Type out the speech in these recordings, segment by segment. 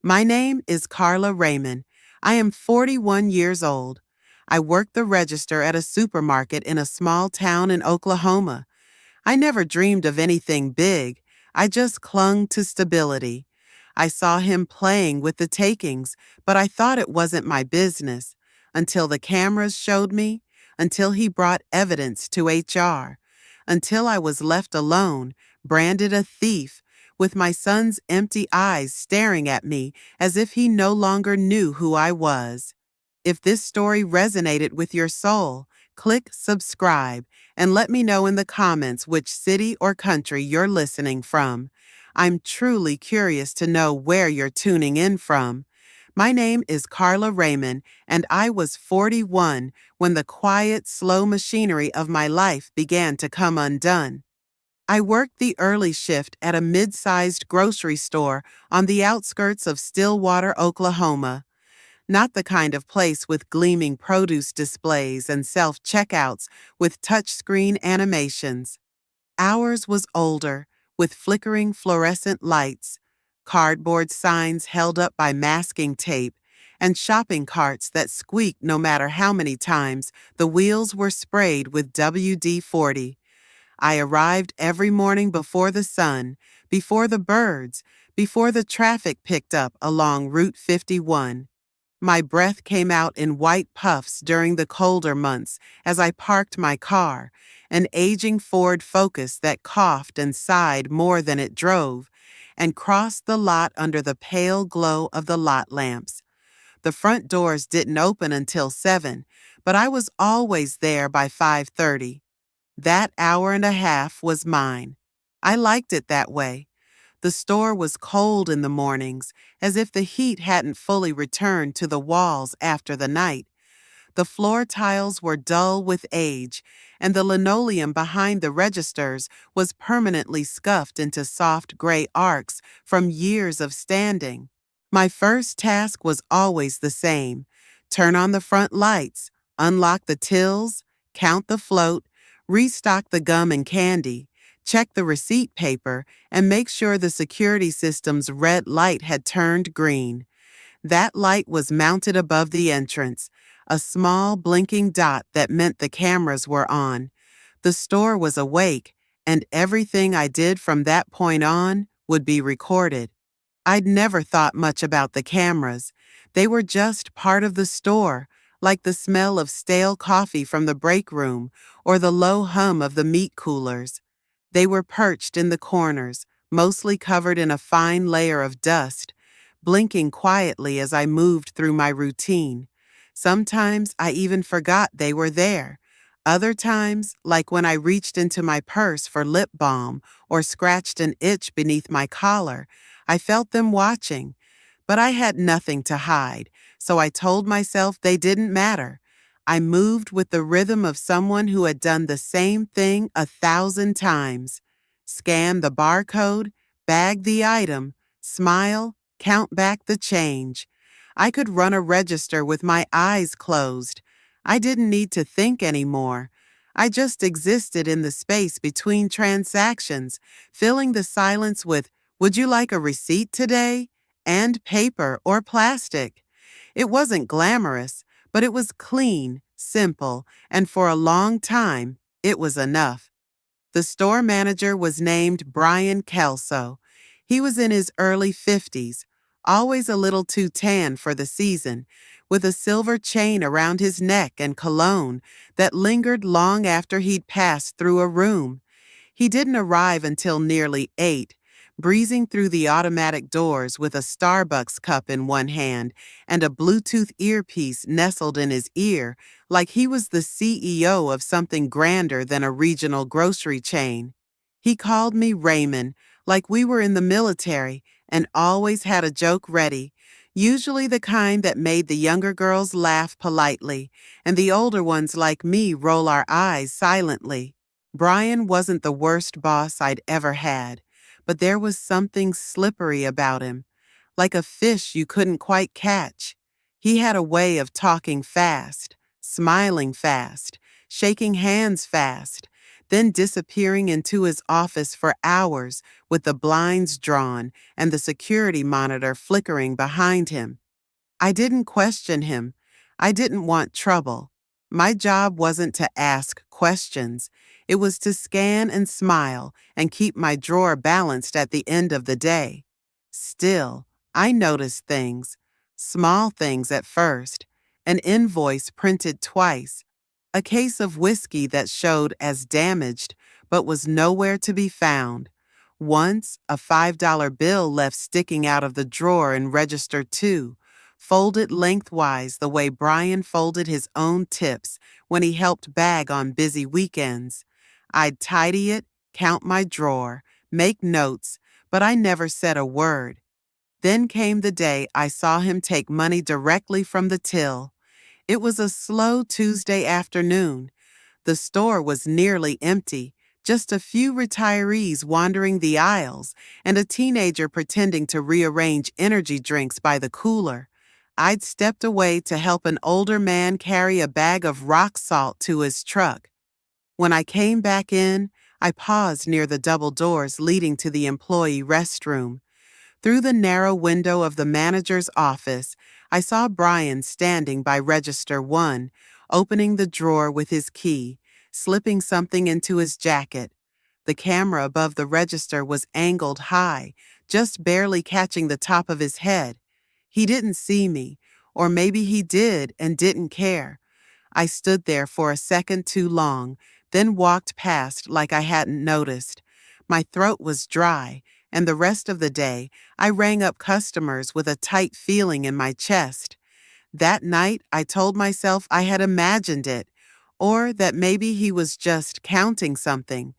My name is Carla Raymond. I am 41 years old. I work the register at a supermarket in a small town in Oklahoma. I never dreamed of anything big. I just clung to stability. I saw him playing with the takings, but I thought it wasn't my business until the cameras showed me, until he brought evidence to HR, until I was left alone, branded a thief, with my son's empty eyes staring at me as if he no longer knew who I was. If this story resonated with your soul, click subscribe and let me know in the comments which city or country you're listening from. I'm truly curious to know where you're tuning in from. My name is Carla Raymond, and I was 41 when the quiet, slow machinery of my life began to come undone. I worked the early shift at a mid-sized grocery store on the outskirts of Stillwater, Oklahoma. Not the kind of place with gleaming produce displays and self-checkouts with touchscreen animations. Ours was older, with flickering fluorescent lights, cardboard signs held up by masking tape, and shopping carts that squeaked no matter how many times the wheels were sprayed with WD-40. I arrived every morning before the sun, before the birds, before the traffic picked up along Route 51. My breath came out in white puffs during the colder months as I parked my car, an aging Ford Focus that coughed and sighed more than it drove, and crossed the lot under the pale glow of the lot lamps. The front doors didn't open until 7, but I was always there by 5:30. That hour and a half was mine. I liked it that way. The store was cold in the mornings, as if the heat hadn't fully returned to the walls after the night. The floor tiles were dull with age, and the linoleum behind the registers was permanently scuffed into soft gray arcs from years of standing. My first task was always the same: turn on the front lights, unlock the tills, count the float, restock the gum and candy, check the receipt paper, and make sure the security system's red light had turned green. That light was mounted above the entrance, a small blinking dot that meant the cameras were on. The store was awake, and everything I did from that point on would be recorded. I'd never thought much about the cameras. They were just part of the store, like the smell of stale coffee from the break room or the low hum of the meat coolers. They were perched in the corners, mostly covered in a fine layer of dust, blinking quietly as I moved through my routine. Sometimes I even forgot they were there. Other times, like when I reached into my purse for lip balm or scratched an itch beneath my collar, I felt them watching. But I had nothing to hide, so I told myself they didn't matter. I moved with the rhythm of someone who had done the same thing 1,000 times. Scan the barcode, bag the item, smile, count back the change. I could run a register with my eyes closed. I didn't need to think anymore. I just existed in the space between transactions, filling the silence with, "Would you like a receipt today?" and paper or plastic. It wasn't glamorous, but it was clean, simple, and for a long time, it was enough. The store manager was named Brian Kelso. He was in his early 50s, always a little too tan for the season, with a silver chain around his neck and cologne that lingered long after he'd passed through a room. He didn't arrive until nearly 8, breezing through the automatic doors with a Starbucks cup in one hand and a Bluetooth earpiece nestled in his ear, like he was the CEO of something grander than a regional grocery chain. He called me Raymond, like we were in the military, and always had a joke ready, usually the kind that made the younger girls laugh politely, and the older ones like me roll our eyes silently. Brian wasn't the worst boss I'd ever had, but there was something slippery about him, like a fish you couldn't quite catch. He had a way of talking fast, smiling fast, shaking hands fast, then disappearing into his office for hours with the blinds drawn and the security monitor flickering behind him. I didn't question him. I didn't want trouble. My job wasn't to ask questions. It was to scan and smile and keep my drawer balanced at the end of the day. Still, I noticed things, small things at first, an invoice printed twice, a case of whiskey that showed as damaged but was nowhere to be found. Once, a $5 bill left sticking out of the drawer in register 2, folded lengthwise the way Brian folded his own tips when he helped bag on busy weekends. I'd tidy it, count my drawer, make notes, but I never said a word. Then came the day I saw him take money directly from the till. It was a slow Tuesday afternoon. The store was nearly empty, just a few retirees wandering the aisles and a teenager pretending to rearrange energy drinks by the cooler. I'd stepped away to help an older man carry a bag of rock salt to his truck. When I came back in, I paused near the double doors leading to the employee restroom. Through the narrow window of the manager's office, I saw Brian standing by register 1, opening the drawer with his key, slipping something into his jacket. The camera above the register was angled high, just barely catching the top of his head. He didn't see me, or maybe he did and didn't care. I stood there for a second too long, then walked past like I hadn't noticed. My throat was dry, and the rest of the day, I rang up customers with a tight feeling in my chest. That night, I told myself I had imagined it, or that maybe he was just counting something,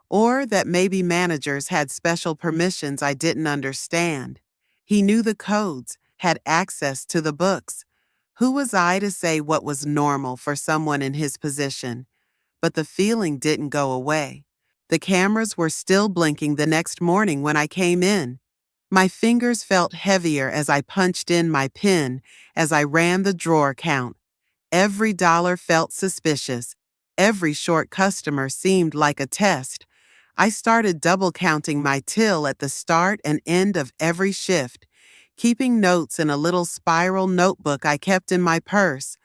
or that maybe managers had special permissions I didn't understand. He knew the codes, had access to the books. Who was I to say what was normal for someone in his position? But the feeling didn't go away. The cameras were still blinking the next morning when I came in. My fingers felt heavier as I punched in my PIN as I ran the drawer count. Every dollar felt suspicious. Every short customer seemed like a test. I started double counting my till at the start and end of every shift, keeping notes in a little spiral notebook I kept in my purse.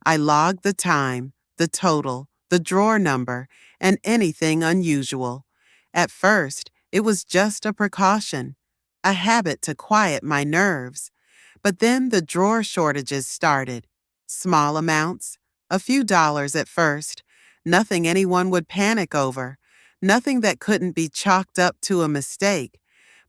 I logged the time, the total, the drawer number, and anything unusual. At first, it was just a precaution, a habit to quiet my nerves. But then the drawer shortages started. Small amounts, a few dollars at first, nothing anyone would panic over, nothing that couldn't be chalked up to a mistake.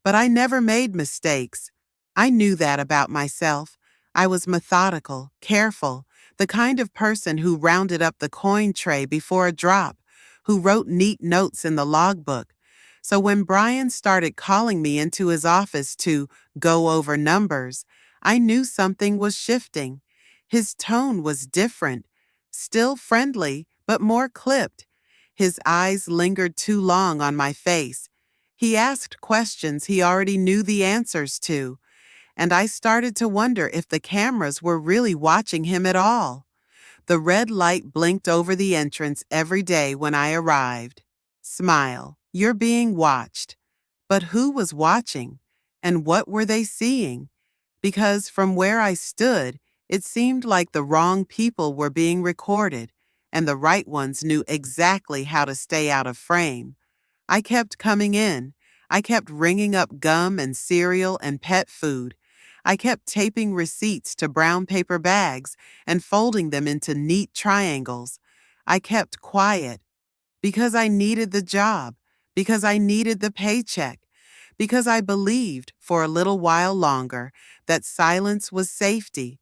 But I never made mistakes. I knew that about myself. I was methodical, careful, the kind of person who rounded up the coin tray before a drop, who wrote neat notes in the logbook. So when Brian started calling me into his office to go over numbers, I knew something was shifting. His tone was different, still friendly, but more clipped. His eyes lingered too long on my face. He asked questions he already knew the answers to, and I started to wonder if the cameras were really watching him at all. The red light blinked over the entrance every day when I arrived. Smile, you're being watched. But who was watching? And what were they seeing? Because from where I stood, it seemed like the wrong people were being recorded, and the right ones knew exactly how to stay out of frame. I kept coming in. I kept ringing up gum and cereal and pet food. I kept taping receipts to brown paper bags and folding them into neat triangles. I kept quiet because I needed the job, because I needed the paycheck, because I believed for a little while longer that silence was safety.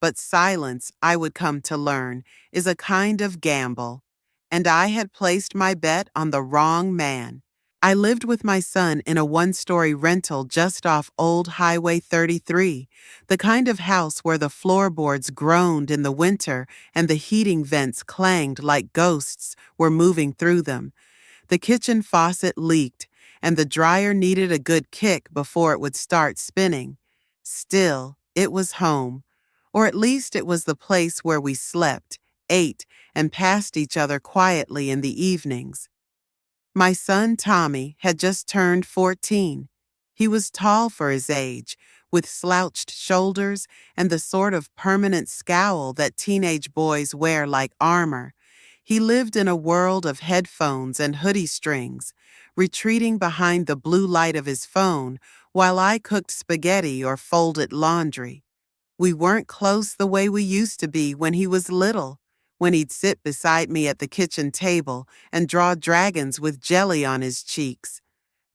But silence, I would come to learn, is a kind of gamble. And I had placed my bet on the wrong man. I lived with my son in a one-story rental just off Old Highway 33, the kind of house where the floorboards groaned in the winter and the heating vents clanged like ghosts were moving through them. The kitchen faucet leaked, and the dryer needed a good kick before it would start spinning. Still, it was home. Or at least it was the place where we slept, ate, and passed each other quietly in the evenings. My son Tommy had just turned 14. He was tall for his age, with slouched shoulders and the sort of permanent scowl that teenage boys wear like armor. He lived in a world of headphones and hoodie strings, retreating behind the blue light of his phone while I cooked spaghetti or folded laundry. We weren't close the way we used to be when he was little, when he'd sit beside me at the kitchen table and draw dragons with jelly on his cheeks.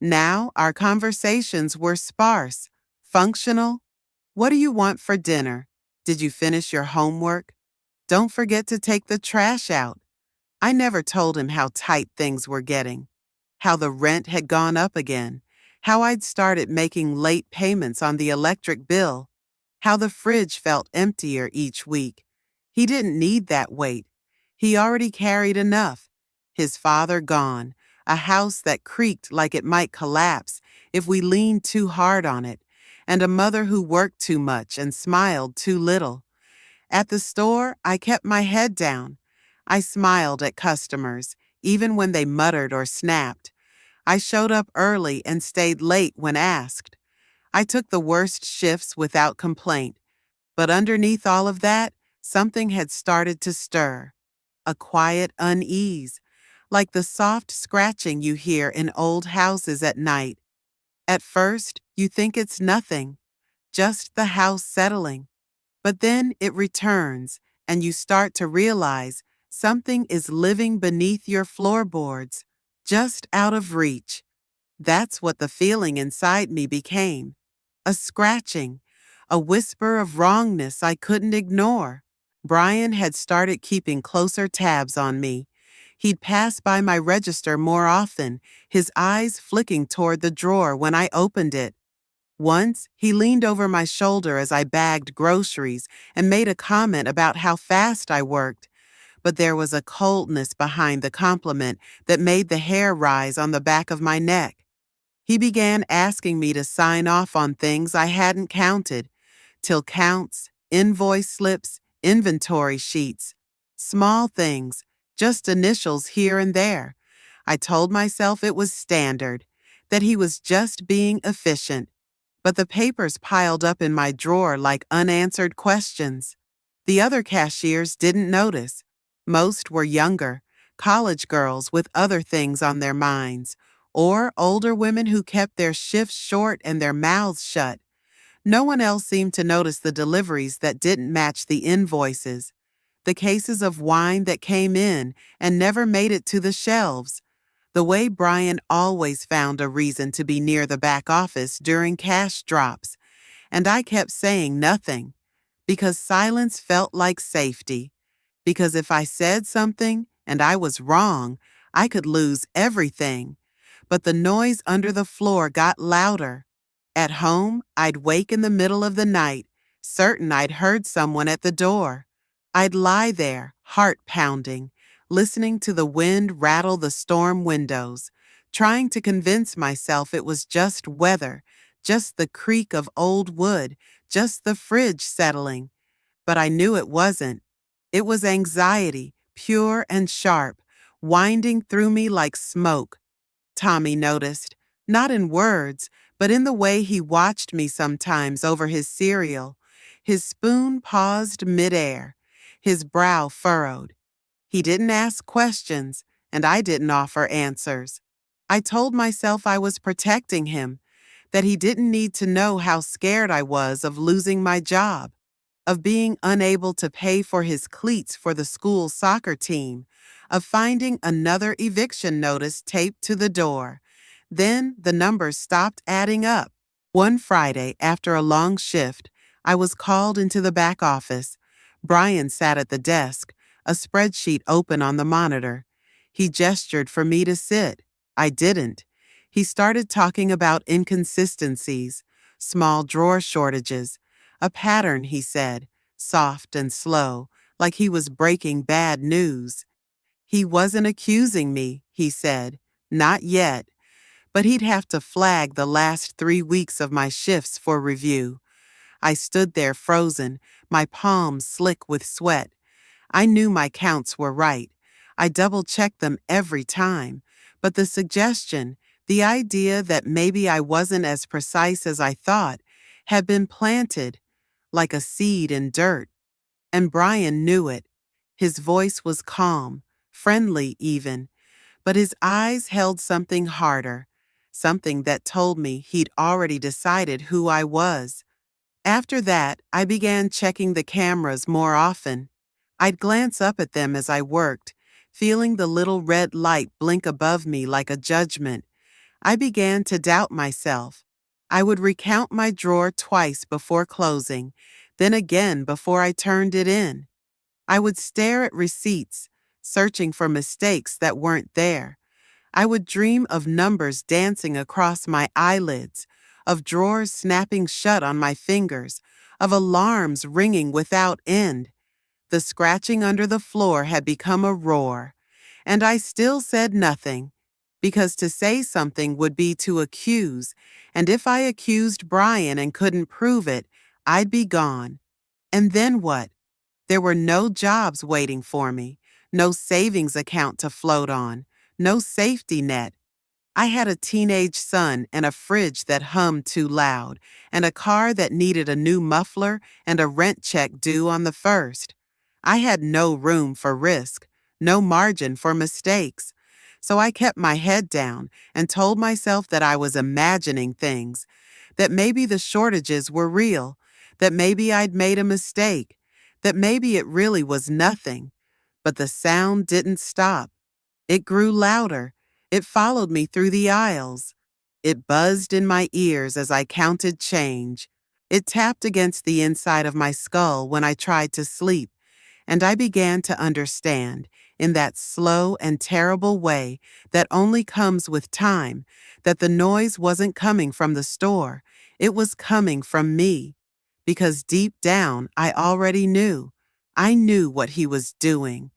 Now our conversations were sparse, functional. What do you want for dinner? Did you finish your homework? Don't forget to take the trash out. I never told him how tight things were getting, how the rent had gone up again, how I'd started making late payments on the electric bill, how the fridge felt emptier each week. He didn't need that weight. He already carried enough. His father gone, a house that creaked like it might collapse if we leaned too hard on it, and a mother who worked too much and smiled too little. At the store, I kept my head down. I smiled at customers, even when they muttered or snapped. I showed up early and stayed late when asked. I took the worst shifts without complaint. But underneath all of that, something had started to stir. A quiet unease, like the soft scratching you hear in old houses at night. At first, you think it's nothing, just the house settling. But then it returns, and you start to realize something is living beneath your floorboards, just out of reach. That's what the feeling inside me became. A scratching, a whisper of wrongness I couldn't ignore. Brian had started keeping closer tabs on me. He'd pass by my register more often, his eyes flicking toward the drawer when I opened it. Once, he leaned over my shoulder as I bagged groceries and made a comment about how fast I worked, but there was a coldness behind the compliment that made the hair rise on the back of my neck. He began asking me to sign off on things I hadn't counted, till counts, invoice slips, inventory sheets. Small things, just initials here and there. I told myself it was standard, that he was just being efficient. But the papers piled up in my drawer like unanswered questions. The other cashiers didn't notice. Most were younger, college girls with other things on their minds, or older women who kept their shifts short and their mouths shut. No one else seemed to notice the deliveries that didn't match the invoices, the cases of wine that came in and never made it to the shelves, the way Brian always found a reason to be near the back office during cash drops, and I kept saying nothing, because silence felt like safety, because if I said something and I was wrong, I could lose everything. But the noise under the floor got louder. At home, I'd wake in the middle of the night, certain I'd heard someone at the door. I'd lie there, heart pounding, listening to the wind rattle the storm windows, trying to convince myself it was just weather, just the creak of old wood, just the fridge settling. But I knew it wasn't. It was anxiety, pure and sharp, winding through me like smoke. Tommy noticed, not in words, but in the way he watched me sometimes over his cereal. His spoon paused midair, his brow furrowed. He didn't ask questions, and I didn't offer answers. I told myself I was protecting him, that he didn't need to know how scared I was of losing my job, of being unable to pay for his cleats for the school soccer team, of finding another eviction notice taped to the door. Then the numbers stopped adding up. One Friday, after a long shift, I was called into the back office. Brian sat at the desk, a spreadsheet open on the monitor. He gestured for me to sit. I didn't. He started talking about inconsistencies, small drawer shortages. A pattern, he said, soft and slow, like he was breaking bad news. He wasn't accusing me, he said. Not yet. But he'd have to flag the last 3 weeks of my shifts for review. I stood there frozen, my palms slick with sweat. I knew my counts were right. I double-checked them every time, But the suggestion, the idea that maybe I wasn't as precise as I thought, had been planted like a seed in dirt. And Brian knew it. His voice was calm, friendly even, but his eyes held something harder, something that told me he'd already decided who I was. After that, I began checking the cameras more often. I'd glance up at them as I worked, feeling the little red light blink above me like a judgment. I began to doubt myself. I would recount my drawer twice before closing, then again before I turned it in. I would stare at receipts, searching for mistakes that weren't there. I would dream of numbers dancing across my eyelids, of drawers snapping shut on my fingers, of alarms ringing without end. The scratching under the floor had become a roar, and I still said nothing, because to say something would be to accuse, and if I accused Brian and couldn't prove it, I'd be gone. And then what? There were no jobs waiting for me, no savings account to float on, no safety net. I had a teenage son and a fridge that hummed too loud, and a car that needed a new muffler and a rent check due on the 1st. I had no room for risk, no margin for mistakes. So I kept my head down and told myself that I was imagining things, that maybe the shortages were real, that maybe I'd made a mistake, that maybe it really was nothing. But the sound didn't stop. It grew louder. It followed me through the aisles. It buzzed in my ears as I counted change. It tapped against the inside of my skull when I tried to sleep, and I began to understand, in that slow and terrible way that only comes with time, that the noise wasn't coming from the store. It was coming from me. Because deep down, I already knew. I knew what he was doing.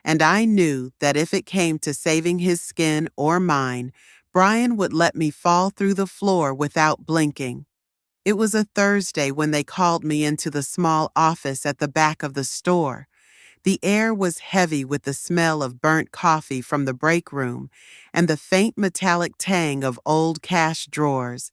And I knew that if it came to saving his skin or mine, Brian would let me fall through the floor without blinking. It was a Thursday when they called me into the small office at the back of the store. The air was heavy with the smell of burnt coffee from the break room and the faint metallic tang of old cash drawers.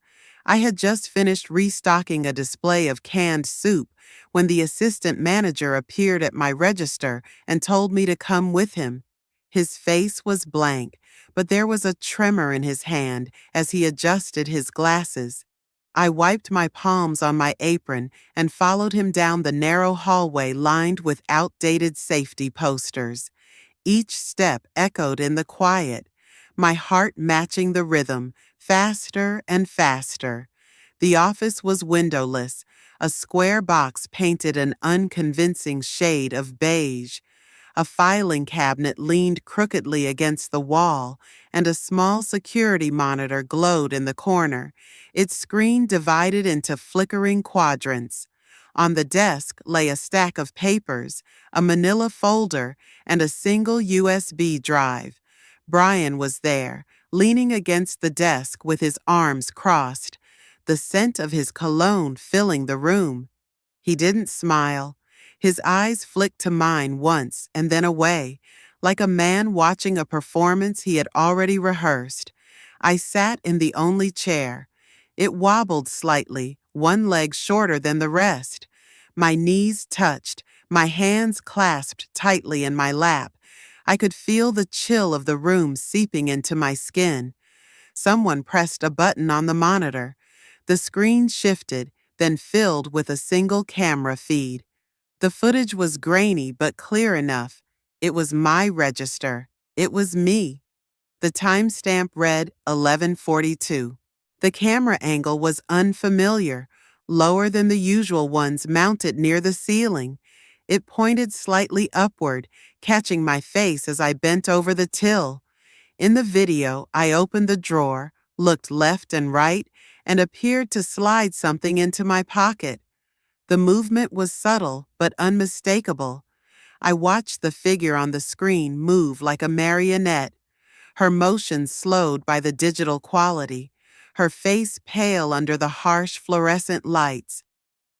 I had just finished restocking a display of canned soup when the assistant manager appeared at my register and told me to come with him. His face was blank, but there was a tremor in his hand as he adjusted his glasses. I wiped my palms on my apron and followed him down the narrow hallway lined with outdated safety posters. Each step echoed in the quiet, my heart matching the rhythm, faster and faster. The office was windowless, a square box painted an unconvincing shade of beige. A filing cabinet leaned crookedly against the wall, and a small security monitor glowed in the corner, its screen divided into flickering quadrants. On the desk lay a stack of papers, a manila folder, and a single USB drive. Brian was there, leaning against the desk with his arms crossed, the scent of his cologne filling the room. He didn't smile. His eyes flicked to mine once and then away, like a man watching a performance he had already rehearsed. I sat in the only chair. It wobbled slightly, one leg shorter than the rest. My knees touched, my hands clasped tightly in my lap. I could feel the chill of the room seeping into my skin. Someone pressed a button on the monitor. The screen shifted, then filled with a single camera feed. The footage was grainy but clear enough. It was my register. It was me. The timestamp read 11:42. The camera angle was unfamiliar, lower than the usual ones mounted near the ceiling. It pointed slightly upward, catching my face as I bent over the till. In the video, I opened the drawer, looked left and right, and appeared to slide something into my pocket. The movement was subtle but unmistakable. I watched the figure on the screen move like a marionette, her motion slowed by the digital quality, her face pale under the harsh fluorescent lights.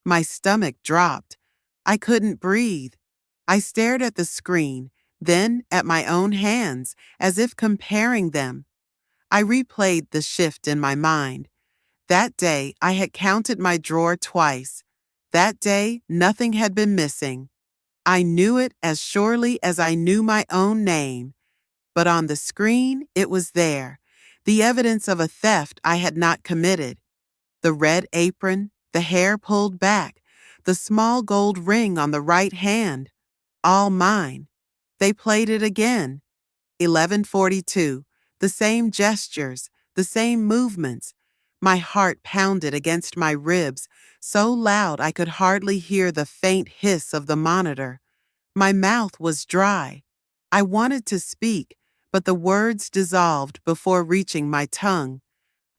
My stomach dropped. I couldn't breathe. I stared at the screen, then at my own hands, as if comparing them. I replayed the shift in my mind. That day, I had counted my drawer twice. That day, nothing had been missing. I knew it as surely as I knew my own name. But on the screen, it was there. The evidence of a theft I had not committed. The red apron, the hair pulled back, the small gold ring on the right hand. All mine. They played it again. 11:42. The same gestures, the same movements. My heart pounded against my ribs, so loud I could hardly hear the faint hiss of the monitor. My mouth was dry. I wanted to speak, but the words dissolved before reaching my tongue.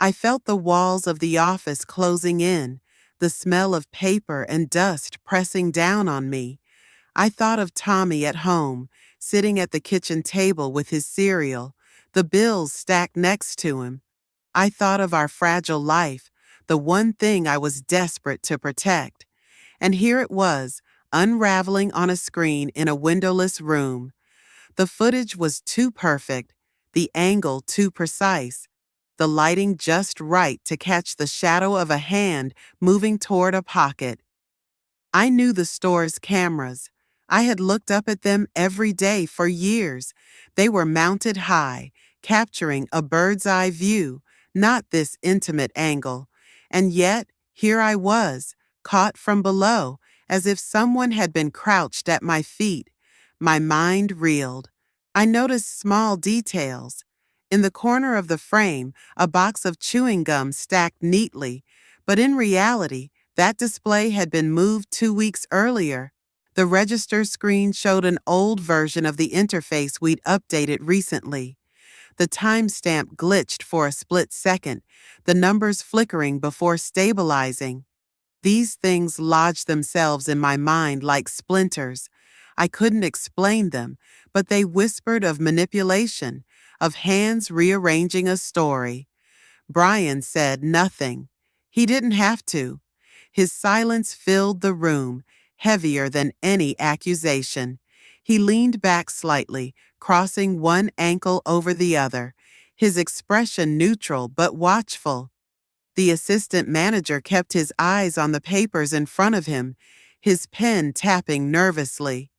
I felt the walls of the office closing in, the smell of paper and dust pressing down on me. I thought of Tommy at home, sitting at the kitchen table with his cereal, the bills stacked next to him. I thought of our fragile life, the one thing I was desperate to protect. And here it was, unraveling on a screen in a windowless room. The footage was too perfect, the angle too precise, the lighting just right to catch the shadow of a hand moving toward a pocket. I knew the store's cameras. I had looked up at them every day for years. They were mounted high, capturing a bird's eye view, not this intimate angle. And yet, here I was, caught from below, as if someone had been crouched at my feet. My mind reeled. I noticed small details. In the corner of the frame, a box of chewing gum stacked neatly, but in reality, that display had been moved 2 weeks earlier. The register screen showed an old version of the interface we'd updated recently. The timestamp glitched for a split second, the numbers flickering before stabilizing. These things lodged themselves in my mind like splinters. I couldn't explain them, but they whispered of manipulation, of hands rearranging a story. Brian said nothing. He didn't have to. His silence filled the room, heavier than any accusation. He leaned back slightly, crossing one ankle over the other, his expression neutral but watchful. The assistant manager kept his eyes on the papers in front of him, his pen tapping nervously.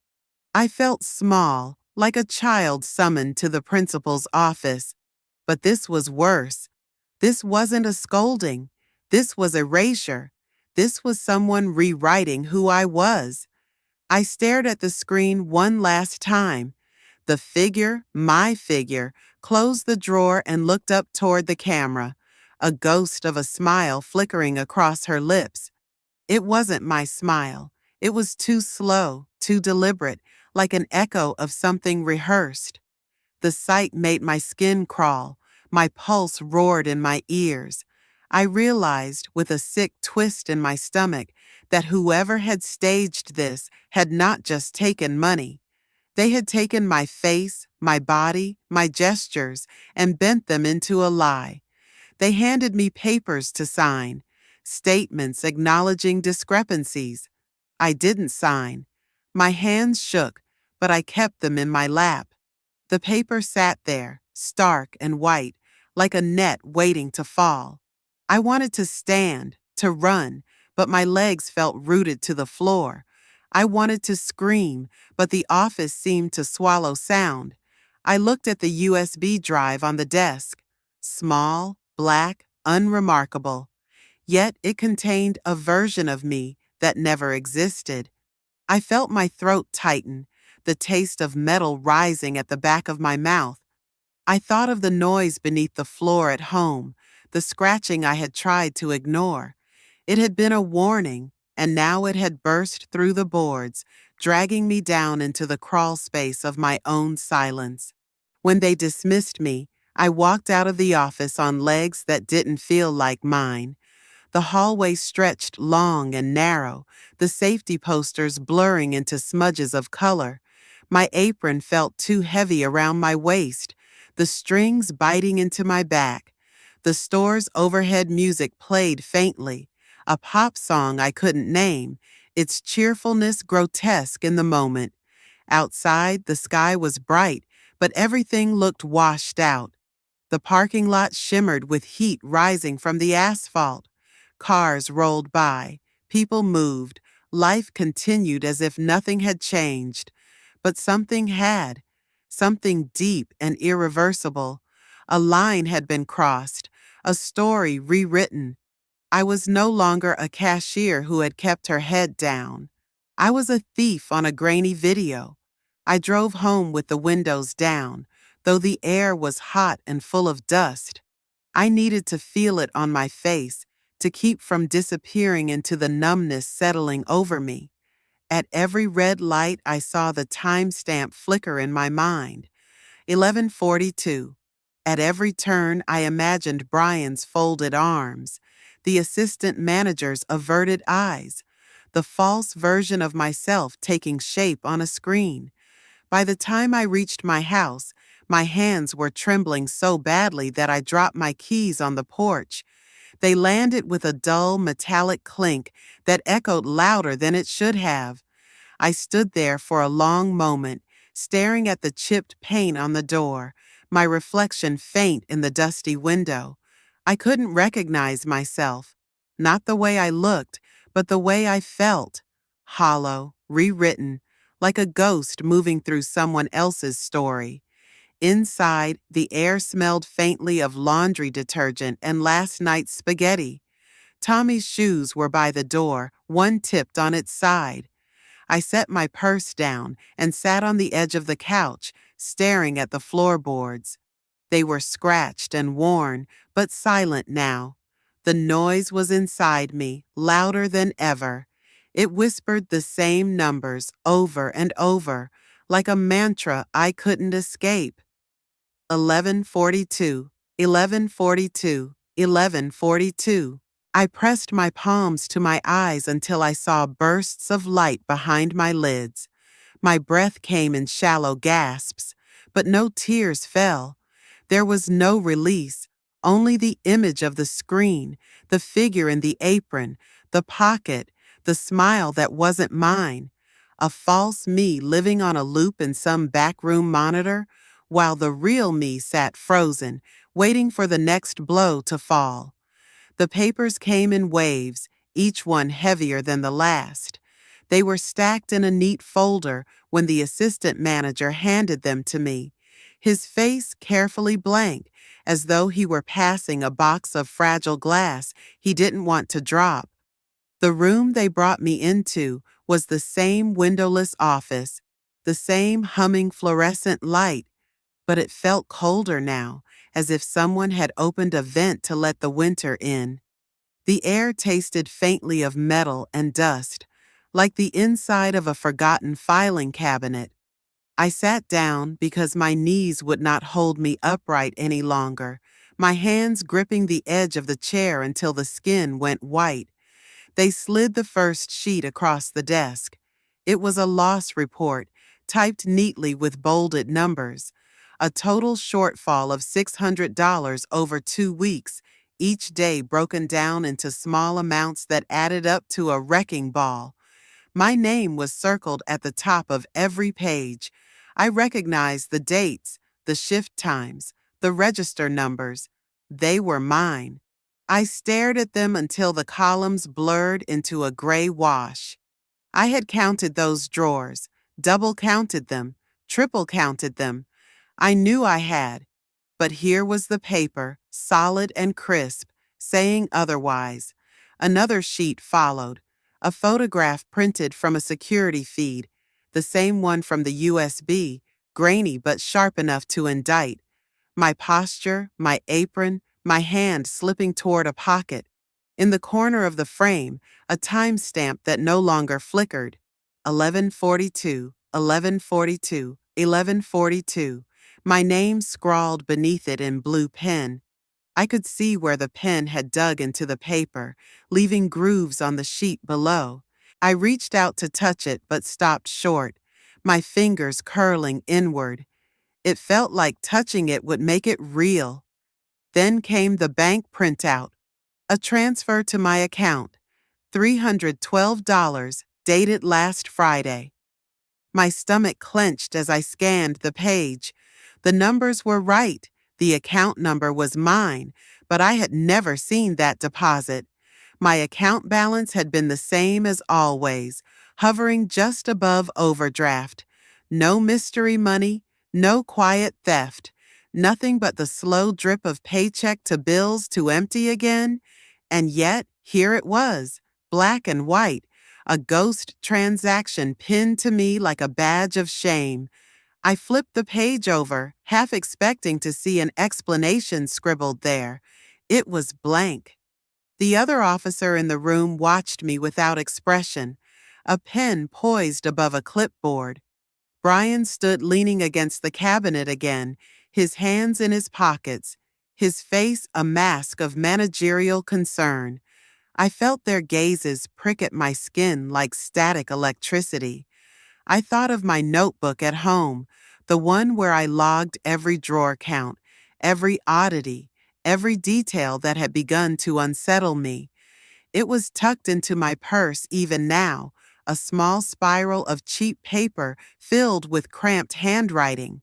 I felt small, like a child summoned to the principal's office. But this was worse. This wasn't a scolding. This was erasure. This was someone rewriting who I was. I stared at the screen one last time. The figure, my figure, closed the drawer and looked up toward the camera, a ghost of a smile flickering across her lips. It wasn't my smile. It was too slow, too deliberate, like an echo of something rehearsed. The sight made my skin crawl. My pulse roared in my ears. I realized, with a sick twist in my stomach, that whoever had staged this had not just taken money. They had taken my face, my body, my gestures, and bent them into a lie. They handed me papers to sign, statements acknowledging discrepancies. I didn't sign. My hands shook, but I kept them in my lap. The paper sat there, stark and white, like a net waiting to fall. I wanted to stand, to run, but my legs felt rooted to the floor. I wanted to scream, but the office seemed to swallow sound. I looked at the USB drive on the desk. Small, black, unremarkable. Yet it contained a version of me that never existed. I felt my throat tighten, the taste of metal rising at the back of my mouth. I thought of the noise beneath the floor at home, the scratching I had tried to ignore. It had been a warning, and now it had burst through the boards, dragging me down into the crawl space of my own silence. When they dismissed me, I walked out of the office on legs that didn't feel like mine. The hallway stretched long and narrow, the safety posters blurring into smudges of color. My apron felt too heavy around my waist, the strings biting into my back. The store's overhead music played faintly, a pop song I couldn't name, its cheerfulness grotesque in the moment. Outside, the sky was bright, but everything looked washed out. The parking lot shimmered with heat rising from the asphalt. Cars rolled by. People moved. Life continued as if nothing had changed. But something had. Something deep and irreversible. A line had been crossed. A story rewritten. I was no longer a cashier who had kept her head down. I was a thief on a grainy video. I drove home with the windows down, though the air was hot and full of dust. I needed to feel it on my face to keep from disappearing into the numbness settling over me. At every red light, I saw the timestamp flicker in my mind. 11:42. At every turn, I imagined Brian's folded arms, the assistant manager's averted eyes, the false version of myself taking shape on a screen. By the time I reached my house, my hands were trembling so badly that I dropped my keys on the porch. They landed with a dull metallic clink that echoed louder than it should have. I stood there for a long moment, staring at the chipped paint on the door, my reflection faint in the dusty window. I couldn't recognize myself. Not the way I looked, but the way I felt. Hollow, rewritten, like a ghost moving through someone else's story. Inside, the air smelled faintly of laundry detergent and last night's spaghetti. Tommy's shoes were by the door, one tipped on its side. I set my purse down and sat on the edge of the couch, staring at the floorboards. They were scratched and worn, but silent now. The noise was inside me, louder than ever. It whispered the same numbers over and over, like a mantra I couldn't escape. 11:42, 11:42, 11:42. I pressed my palms to my eyes until I saw bursts of light behind my lids. My breath came in shallow gasps, but no tears fell. There was no release, only the image of the screen, the figure in the apron, the pocket, the smile that wasn't mine. A false me living on a loop in some backroom monitor, while the real me sat frozen, waiting for the next blow to fall. The papers came in waves, each one heavier than the last. They were stacked in a neat folder when the assistant manager handed them to me, his face carefully blank, as though he were passing a box of fragile glass he didn't want to drop. The room they brought me into was the same windowless office, the same humming fluorescent light, but it felt colder now, as if someone had opened a vent to let the winter in. The air tasted faintly of metal and dust, like the inside of a forgotten filing cabinet. I sat down because my knees would not hold me upright any longer, my hands gripping the edge of the chair until the skin went white. They slid the first sheet across the desk. It was a loss report, typed neatly with bolded numbers. A total shortfall of $600 over 2 weeks, each day broken down into small amounts that added up to a wrecking ball. My name was circled at the top of every page. I recognized the dates, the shift times, the register numbers. They were mine. I stared at them until the columns blurred into a gray wash. I had counted those drawers, double counted them, triple counted them. I knew I had, but here was the paper, solid and crisp, saying otherwise. Another sheet followed, a photograph printed from a security feed, the same one from the USB, grainy but sharp enough to indict. My posture, my apron, my hand slipping toward a pocket. In the corner of the frame, a timestamp that no longer flickered. 11:42, 11:42, 11:42. My name scrawled beneath it in blue pen. I could see where the pen had dug into the paper, leaving grooves on the sheet below. I reached out to touch it but stopped short, my fingers curling inward. It felt like touching it would make it real. Then came the bank printout, a transfer to my account, $312, dated last Friday. My stomach clenched as I scanned the page. The numbers were right. The account number was mine, but I had never seen that deposit. My account balance had been the same as always, hovering just above overdraft. No mystery money, no quiet theft, nothing but the slow drip of paycheck to bills to empty again. And yet, here it was, black and white, a ghost transaction pinned to me like a badge of shame. I flipped the page over, half expecting to see an explanation scribbled there. It was blank. The other officer in the room watched me without expression, a pen poised above a clipboard. Brian stood leaning against the cabinet again, his hands in his pockets, his face a mask of managerial concern. I felt their gazes prick at my skin like static electricity. I thought of my notebook at home, the one where I logged every drawer count, every oddity, every detail that had begun to unsettle me. It was tucked into my purse even now, a small spiral of cheap paper filled with cramped handwriting,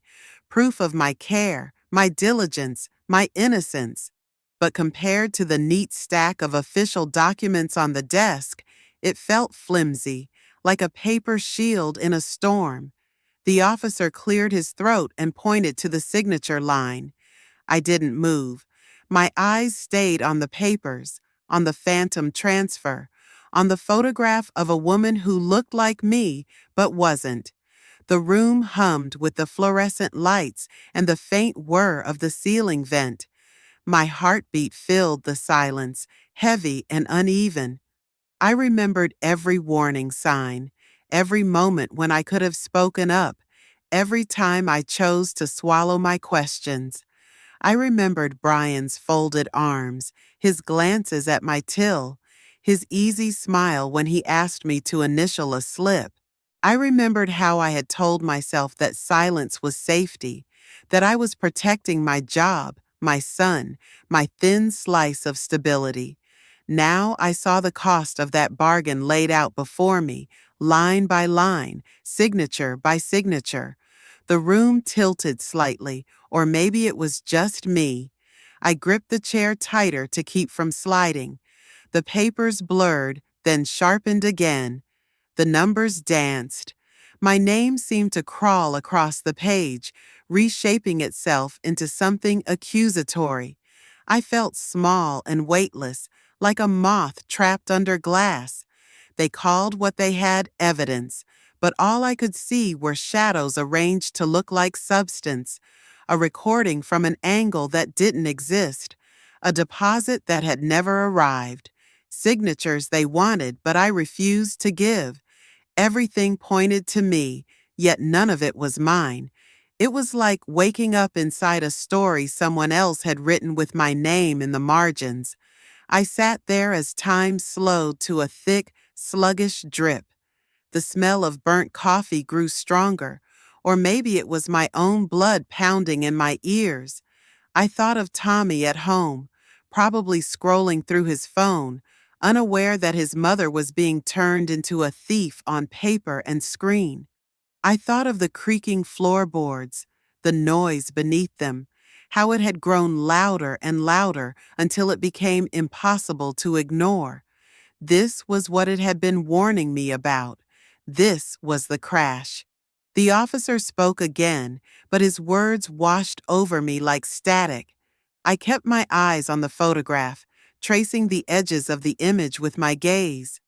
proof of my care, my diligence, my innocence. But compared to the neat stack of official documents on the desk, it felt flimsy, like a paper shield in a storm. The officer cleared his throat and pointed to the signature line. I didn't move. My eyes stayed on the papers, on the phantom transfer, on the photograph of a woman who looked like me but wasn't. The room hummed with the fluorescent lights and the faint whir of the ceiling vent. My heartbeat filled the silence, heavy and uneven. I remembered every warning sign, every moment when I could have spoken up, every time I chose to swallow my questions. I remembered Brian's folded arms, his glances at my till, his easy smile when he asked me to initial a slip. I remembered how I had told myself that silence was safety, that I was protecting my job, my son, my thin slice of stability. Now I saw the cost of that bargain laid out before me, line by line, signature by signature. The room tilted slightly, or maybe it was just me. I gripped the chair tighter to keep from sliding. The papers blurred, then sharpened again. The numbers danced. My name seemed to crawl across the page, reshaping itself into something accusatory. I felt small and weightless, like a moth trapped under glass. They called what they had evidence, but all I could see were shadows arranged to look like substance, a recording from an angle that didn't exist, a deposit that had never arrived, signatures they wanted but I refused to give. Everything pointed to me, yet none of it was mine. It was like waking up inside a story someone else had written with my name in the margins. I sat there as time slowed to a thick, sluggish drip. The smell of burnt coffee grew stronger, or maybe it was my own blood pounding in my ears. I thought of Tommy at home, probably scrolling through his phone, unaware that his mother was being turned into a thief on paper and screen. I thought of the creaking floorboards, the noise beneath them, how it had grown louder and louder until it became impossible to ignore. This was what it had been warning me about. This was the crash. The officer spoke again, but his words washed over me like static. I kept my eyes on the photograph, tracing the edges of the image with my gaze.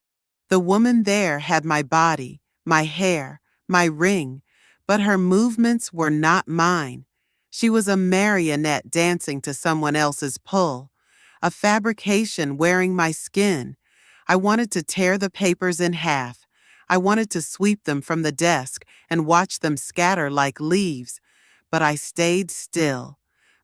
The woman there had my body, my hair, my ring, but her movements were not mine. She was a marionette dancing to someone else's pull, a fabrication wearing my skin. I wanted to tear the papers in half. I wanted to sweep them from the desk and watch them scatter like leaves, but I stayed still.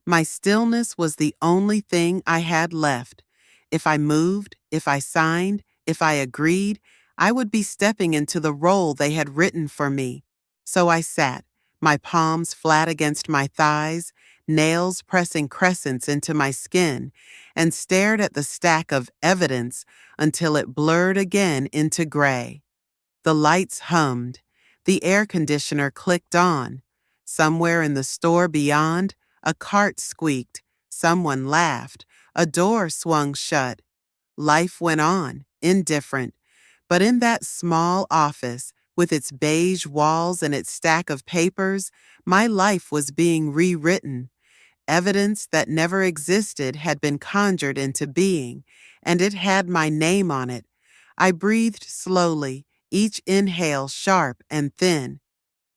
My stillness was the only thing I had left. If I moved, if I signed, if I agreed, I would be stepping into the role they had written for me. So I sat, my palms flat against my thighs, nails pressing crescents into my skin, and stared at the stack of evidence until it blurred again into gray. The lights hummed. The air conditioner clicked on. Somewhere in the store beyond, A cart squeaked, someone laughed, a door swung shut. Life went on, indifferent. But in that small office, with its beige walls and its stack of papers, my life was being rewritten. Evidence that never existed had been conjured into being, and it had my name on it. I breathed slowly, each inhale sharp and thin.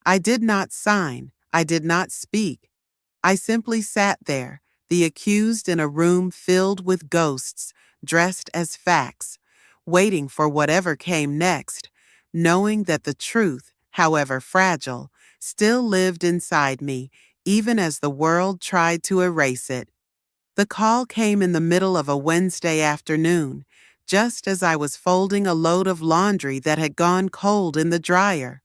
I did not sign. I did not speak. I simply sat there, the accused in a room filled with ghosts, dressed as facts, waiting for whatever came next, knowing that the truth, however fragile, still lived inside me, even as the world tried to erase it. The call came in the middle of a Wednesday afternoon, just as I was folding a load of laundry that had gone cold in the dryer.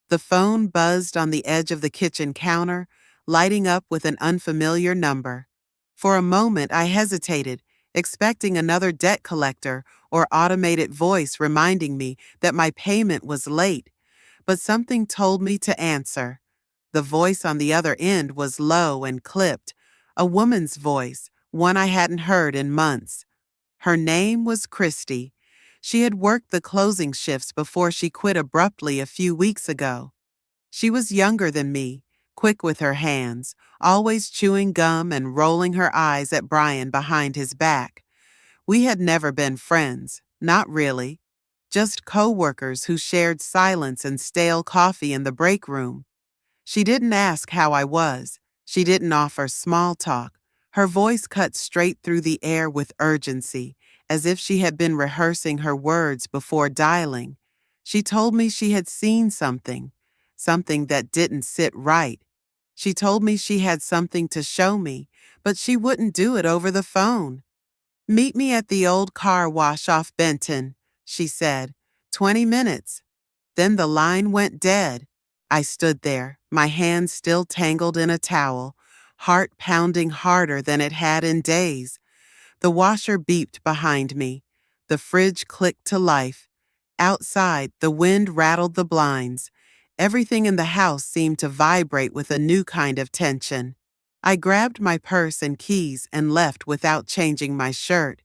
The phone buzzed on the edge of the kitchen counter, lighting up with an unfamiliar number. For a moment I hesitated, expecting another debt collector or automated voice reminding me that my payment was late, but something told me to answer. The voice on the other end was low and clipped, a woman's voice, one I hadn't heard in months. Her name was Christy. She had worked the closing shifts before she quit abruptly a few weeks ago. She was younger than me, quick with her hands, always chewing gum and rolling her eyes at Brian behind his back. We had never been friends, not really, just co-workers who shared silence and stale coffee in the break room. She didn't ask how I was. She didn't offer small talk. Her voice cut straight through the air with urgency, as if she had been rehearsing her words before dialing. She told me she had seen something that didn't sit right. She told me she had something to show me, but she wouldn't do it over the phone. "Meet me at the old car wash off Benton," she said. 20 minutes. Then the line went dead. I stood there, my hands still tangled in a towel, heart pounding harder than it had in days. The washer beeped behind me. The fridge clicked to life. Outside, the wind rattled the blinds. Everything in the house seemed to vibrate with a new kind of tension. I grabbed my purse and keys and left without changing my shirt.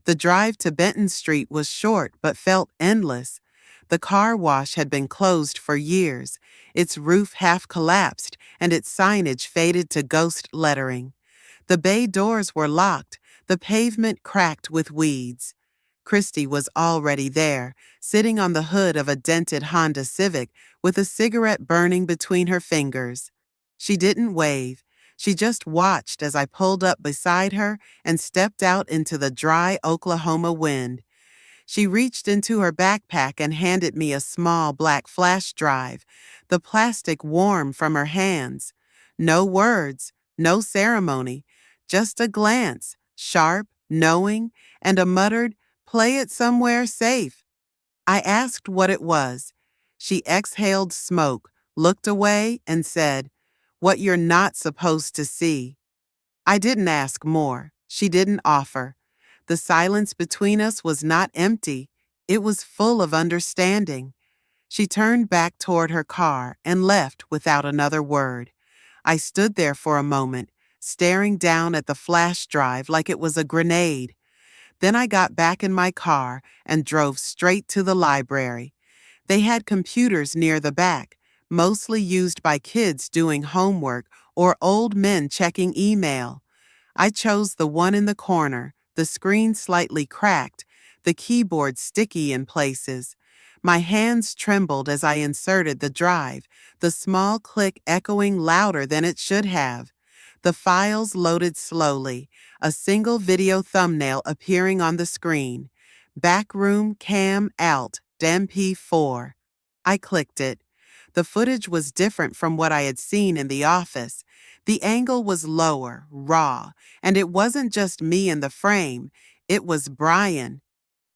The drive to Benton Street was short but felt endless. The car wash had been closed for years, its roof half collapsed and its signage faded to ghost lettering. The bay doors were locked, the pavement cracked with weeds. Christy was already there, sitting on the hood of a dented Honda Civic with a cigarette burning between her fingers. She didn't wave. She just watched as I pulled up beside her and stepped out into the dry Oklahoma wind. She reached into her backpack and handed me a small black flash drive, the plastic warm from her hands. No words, no ceremony, just a glance, sharp, knowing, and a muttered, "Play it somewhere safe." I asked what it was. She exhaled smoke, looked away, and said, "What you're not supposed to see." I didn't ask more. She didn't offer. The silence between us was not empty. It was full of understanding. She turned back toward her car and left without another word. I stood there for a moment, staring down at the flash drive like it was a grenade. Then I got back in my car and drove straight to the library. They had computers near the back, mostly used by kids doing homework or old men checking email. I chose the one in the corner, the screen slightly cracked, the keyboard sticky in places. My hands trembled as I inserted the drive, the small click echoing louder than it should have. The files loaded slowly, a single video thumbnail appearing on the screen. Backroom Cam Alt, DEMP4. I clicked it. The footage was different from what I had seen in the office. The angle was lower, raw, and it wasn't just me in the frame, it was Brian.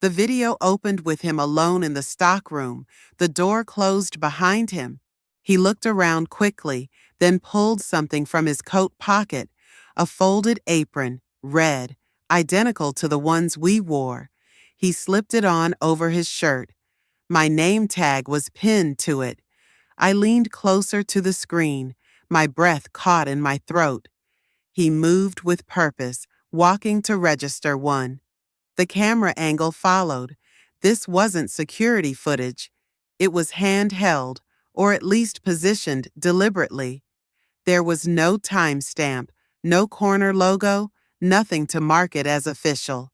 The video opened with him alone in the stockroom, the door closed behind him. He looked around quickly, then pulled something from his coat pocket, a folded apron, red, identical to the ones we wore. He slipped it on over his shirt. My name tag was pinned to it. I leaned closer to the screen, my breath caught in my throat. He moved with purpose, walking to register one. The camera angle followed. This wasn't security footage. It was handheld, or at least positioned deliberately. There was no timestamp, no corner logo, nothing to mark it as official.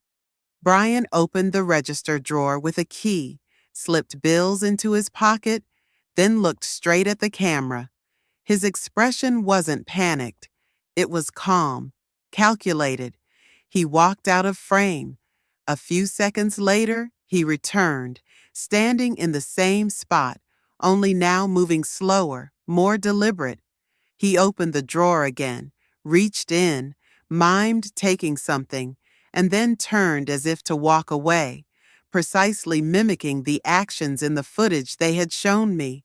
Brian opened the register drawer with a key, slipped bills into his pocket, then looked straight at the camera. His expression wasn't panicked. It was calm, calculated. He walked out of frame. A few seconds later, he returned, standing in the same spot, only now moving slower, more deliberate. He opened the drawer again, reached in, mimed taking something, and then turned as if to walk away, precisely mimicking the actions in the footage they had shown me.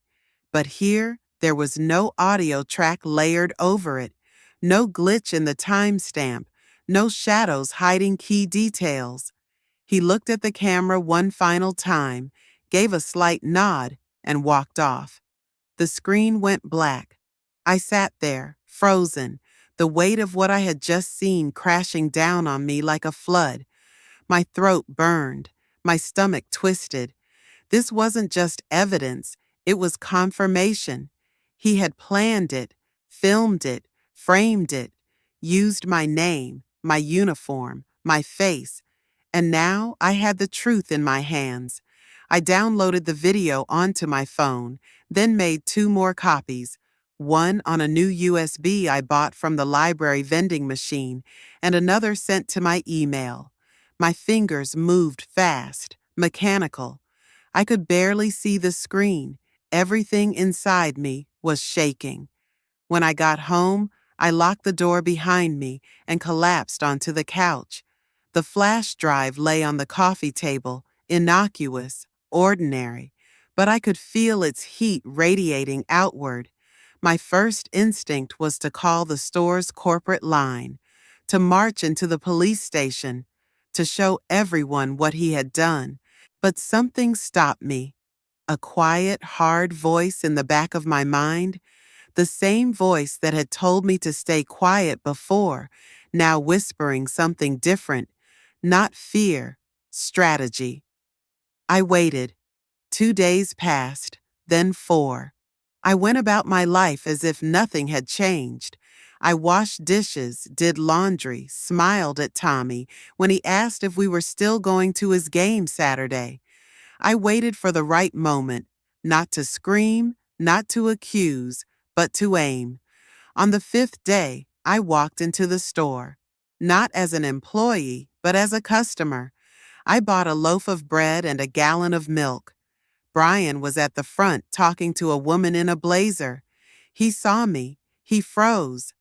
But here, there was no audio track layered over it, no glitch in the timestamp, no shadows hiding key details. He looked at the camera one final time, gave a slight nod, and walked off. The screen went black. I sat there, frozen, the weight of what I had just seen crashing down on me like a flood. My throat burned, my stomach twisted. This wasn't just evidence, it was confirmation. He had planned it, filmed it, framed it, used my name, my uniform, my face, and now I had the truth in my hands. I downloaded the video onto my phone, then made 2 more copies, one on a new USB I bought from the library vending machine, and another sent to my email. My fingers moved fast, mechanical. I could barely see the screen. Everything inside me was shaking. When I got home, I locked the door behind me and collapsed onto the couch. The flash drive lay on the coffee table, innocuous, ordinary, but I could feel its heat radiating outward. My first instinct was to call the store's corporate line, to march into the police station, to show everyone what he had done. But something stopped me. A quiet, hard voice in the back of my mind, the same voice that had told me to stay quiet before, now whispering something different, not fear, strategy. I waited. 2 days passed, then 4. I went about my life as if nothing had changed. I washed dishes, did laundry, smiled at Tommy when he asked if we were still going to his game Saturday. I waited for the right moment, not to scream, not to accuse, but to aim. On the 5th day, I walked into the store, not as an employee, but as a customer. I bought a loaf of bread and a gallon of milk. Brian was at the front talking to a woman in a blazer. He saw me. He froze.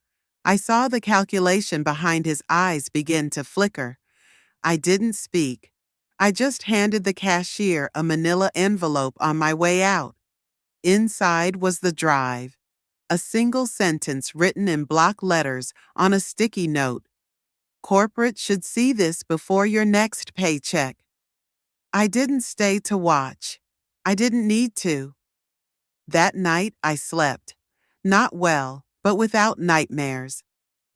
I saw the calculation behind his eyes begin to flicker. I didn't speak. I just handed the cashier a manila envelope on my way out. Inside was the drive. A single sentence written in block letters on a sticky note. Corporate should see this before your next paycheck. I didn't stay to watch. I didn't need to. That night I slept. Not well, but without nightmares.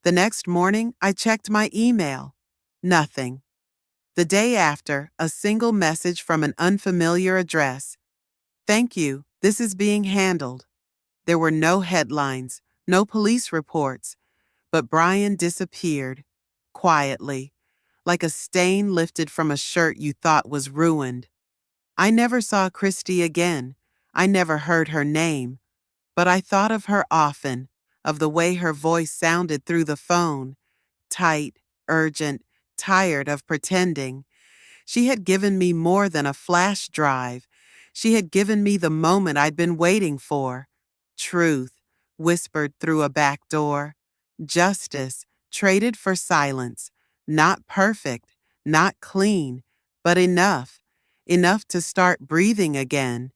The next morning I checked my email. Nothing. The day after, a single message from an unfamiliar address. Thank you, this is being handled. There were no headlines, no police reports, but Brian disappeared, quietly, like a stain lifted from a shirt you thought was ruined. I never saw Christy again. I never heard her name, but I thought of her often, of the way her voice sounded through the phone, tight, urgent, tired of pretending. She had given me more than a flash drive. She had given me the moment I'd been waiting for. Truth, whispered through a back door. Justice, traded for silence. Not perfect, not clean, but enough. Enough to start breathing again.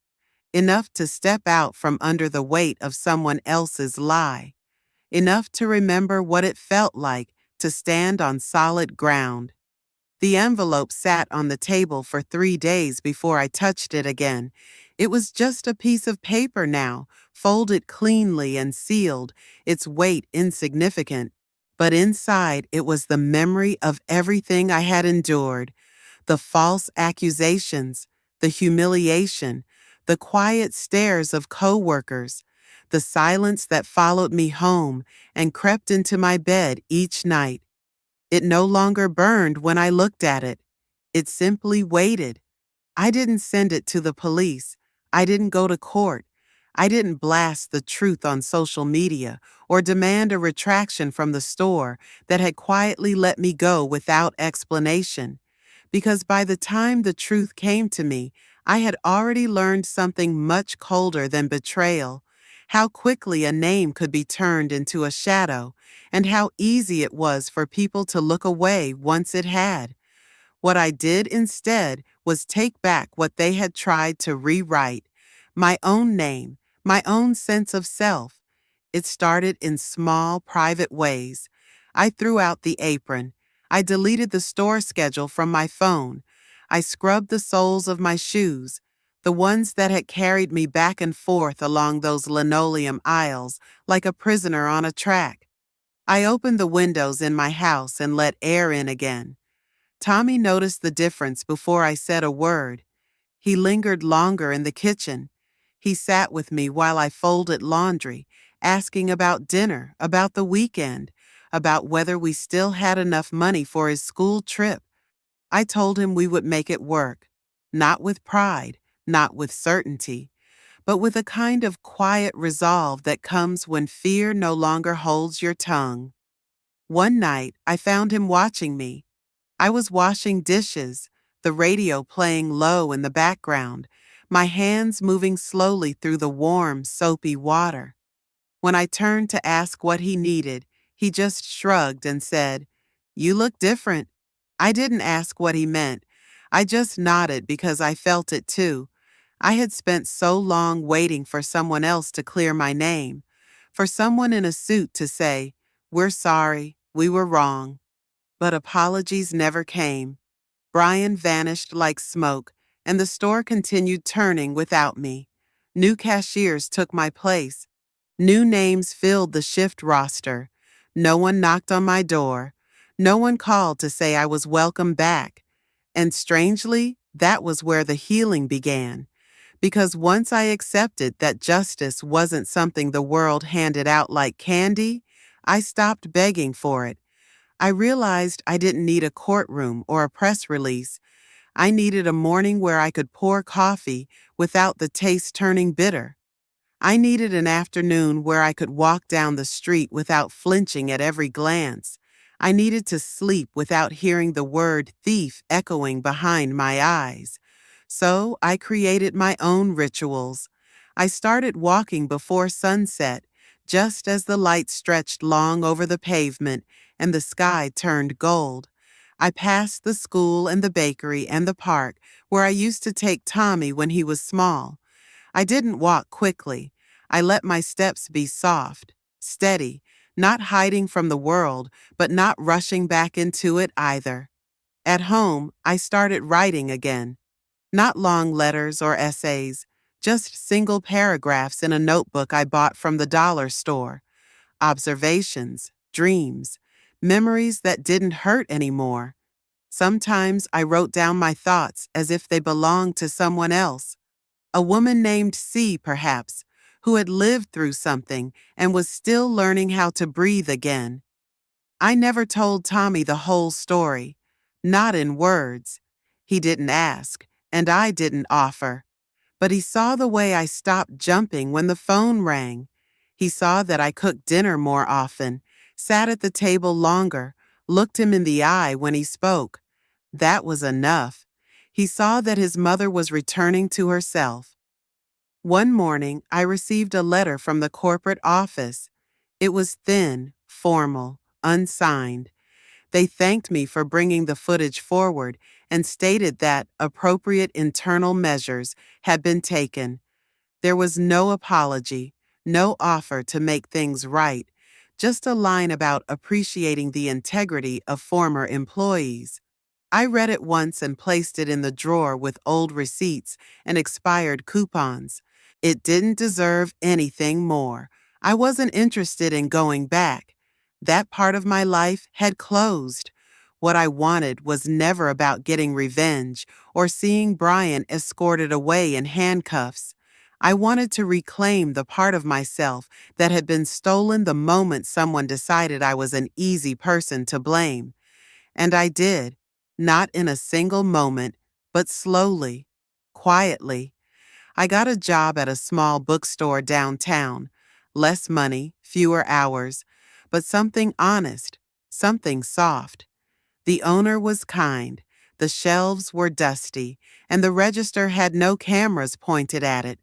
Enough to step out from under the weight of someone else's lie. Enough to remember what it felt like to stand on solid ground. The envelope sat on the table for 3 days before I touched it again. It was just a piece of paper now, folded cleanly and sealed, its weight insignificant. but inside it was the memory of everything I had endured: the false accusations, the humiliation, the quiet stares of coworkers, the silence that followed me home and crept into my bed each night. It no longer burned when I looked at it. It simply waited. I didn't send it to the police. I didn't go to court. I didn't blast the truth on social media or demand a retraction from the store that had quietly let me go without explanation. Because by the time the truth came to me, I had already learned something much colder than betrayal: how quickly a name could be turned into a shadow, and how easy it was for people to look away once it had. What I did instead was take back what they had tried to rewrite: my own name, my own sense of self. It started in small, private ways. I threw out the apron. I deleted the store schedule from my phone. I scrubbed the soles of my shoes, the ones that had carried me back and forth along those linoleum aisles like a prisoner on a track. I opened the windows in my house and let air in again. Tommy noticed the difference before I said a word. He lingered longer in the kitchen. He sat with me while I folded laundry, asking about dinner, about the weekend, about whether we still had enough money for his school trip. I told him we would make it work, not with pride, not with certainty, but with a kind of quiet resolve that comes when fear no longer holds your tongue. One night, I found him watching me. I was washing dishes, the radio playing low in the background, my hands moving slowly through the warm, soapy water. When I turned to ask what he needed, he just shrugged and said, "You look different." I didn't ask what he meant. I just nodded because I felt it too. I had spent so long waiting for someone else to clear my name, for someone in a suit to say, "We're sorry, we were wrong." But apologies never came. Brian vanished like smoke, and the store continued turning without me. New cashiers took my place. New names filled the shift roster. No one knocked on my door. No one called to say I was welcome back. And strangely, that was where the healing began. Because once I accepted that justice wasn't something the world handed out like candy, I stopped begging for it. I realized I didn't need a courtroom or a press release. I needed a morning where I could pour coffee without the taste turning bitter. I needed an afternoon where I could walk down the street without flinching at every glance. I needed to sleep without hearing the word thief echoing behind my eyes. So I created my own rituals. I started walking before sunset, just as the light stretched long over the pavement and the sky turned gold. I passed the school and the bakery and the park where I used to take Tommy when he was small. I didn't walk quickly. I let my steps be soft, steady, not hiding from the world, but not rushing back into it either. At home, I started writing again. Not long letters or essays, just single paragraphs in a notebook I bought from the dollar store. Observations, dreams, memories that didn't hurt anymore. Sometimes I wrote down my thoughts as if they belonged to someone else. A woman named C, perhaps, who had lived through something and was still learning how to breathe again. I never told Tommy the whole story, not in words. He didn't ask, and I didn't offer. But he saw the way I stopped jumping when the phone rang. He saw that I cooked dinner more often, sat at the table longer, looked him in the eye when he spoke. That was enough. He saw that his mother was returning to herself. One morning, I received a letter from the corporate office. It was thin, formal, unsigned. They thanked me for bringing the footage forward and stated that appropriate internal measures had been taken. There was no apology, no offer to make things right, just a line about appreciating the integrity of former employees. I read it once and placed it in the drawer with old receipts and expired coupons. It didn't deserve anything more. I wasn't interested in going back. That part of my life had closed. What I wanted was never about getting revenge or seeing Brian escorted away in handcuffs. I wanted to reclaim the part of myself that had been stolen the moment someone decided I was an easy person to blame. And I did, not in a single moment, but slowly, quietly. I got a job at a small bookstore downtown. Less money, fewer hours, but something honest, something soft. The owner was kind, the shelves were dusty, and the register had no cameras pointed at it.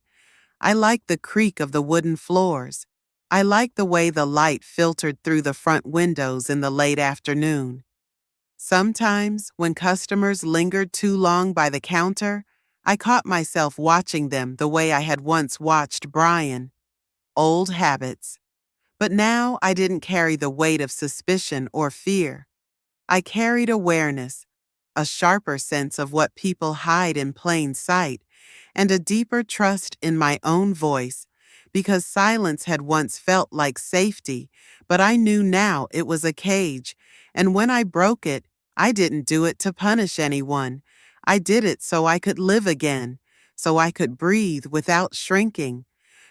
I liked the creak of the wooden floors. I liked the way the light filtered through the front windows in the late afternoon. Sometimes, when customers lingered too long by the counter, I caught myself watching them the way I had once watched Brian. Old habits. But now I didn't carry the weight of suspicion or fear. I carried awareness, a sharper sense of what people hide in plain sight, and a deeper trust in my own voice, because silence had once felt like safety, but I knew now it was a cage, and when I broke it, I didn't do it to punish anyone. I did it so I could live again, so I could breathe without shrinking,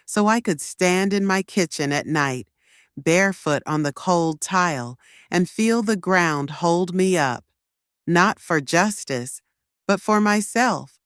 so I could stand in my kitchen at night, barefoot on the cold tile, and feel the ground hold me up, not for justice, but for myself.